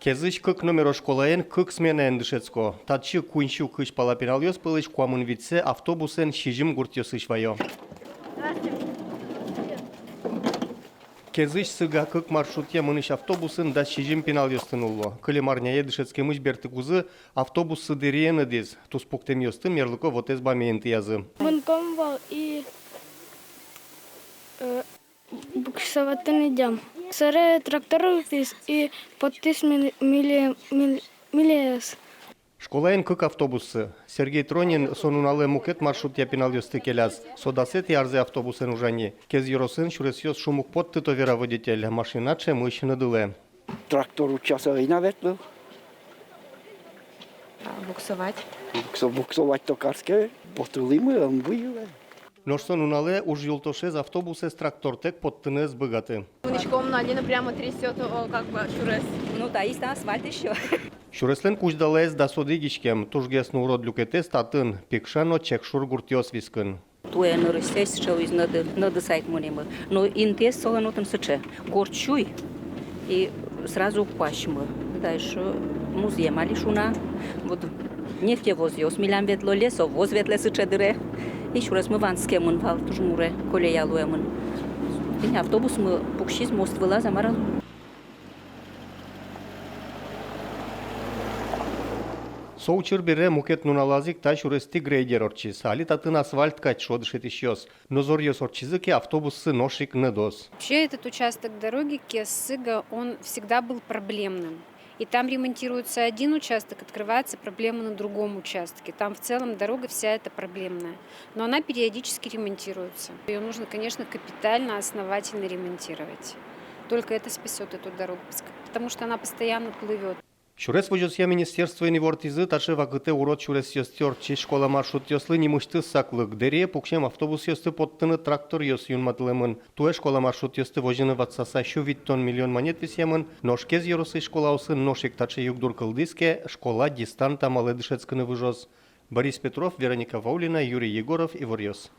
Кезыч кык номеро школаен кык смена эндышецко. Татчы кунщу кыш палапинальёс пылыш куамын витсе автобусен шижим гуртёсыш вайо. Кезыч сыга кык маршрутья мыныш автобусын да шижим пинальёстын улло. Кылемарня едышецке мыш бертыкузы автобус сыдыриен эдез. Туспуктем ёстын мерлыко вотез бамеен язы. Военком был и буксоватын идем. Саре тракторы и подтис милиес. Школаен кык автобусы. Сергей Тронин сонунале мукет маршрутья пинальёсты келяз. Содасет ярзе автобусен ужани. Кез юросын шуресёс шумук подты товера водитель. Машиначе мыш надыле. Трактор учаса и навет был. Буксовать. Буксовать токарское. Потули мы, он выявил. Нож сонунале уж юлтошез автобусы с трактортек подтынез быгаты. Уничком Налина прямо трясет, как бы шурес. Ну да, есть на асфальт еще. Шуреслен кучдалез да содыгичкем. Тужгес нурод люкетес татын. Пикшано чекшур гуртёс вискын. Туе на растясь, что из надо сайт монемы. Но интес солонутым сыче. Горчуй и сразу пащмы. Дальше музей малишуна. Вот нефтевоз милям ветло лесо, воз ветле сыче дыре. И шурес мы ванскем он вал тужмуре колея луемын. И автобус мы пукшиз мост выла замарал. Соучыр бере мукет нуналазик та шурести грейдер орчиз. Али татын асфальт кач шодышет ищёс. Но зорьёс орчизыки автобусы ношик недос. Вообще этот участок дороги Кес-Сыга, он всегда был проблемным. И там ремонтируется один участок, открывается проблема на другом участке. Там в целом дорога вся эта проблемная. Но она периодически ремонтируется. Ее нужно, конечно, капитально, основательно ремонтировать. Только это спасет эту дорогу, потому что она постоянно плывет. Шурес вожосья министерство инвортизы таше вакыте урод шурес ёсты орчи школа маршрут ёслы немышты саклык. Дере пукшем автобус ёсты подтыны трактор ёс юнматылымын. Туэ школа маршрут ёсты вожыны ватсаса шу виттон миллион монет висемын. Ношкез ёросы школа усын ношик таче югдур кылдыске школа дистанта маледышецкыны выжос. Борис Петров, Вероника Ваулина, Юрий Егоров, Ивор Ёс.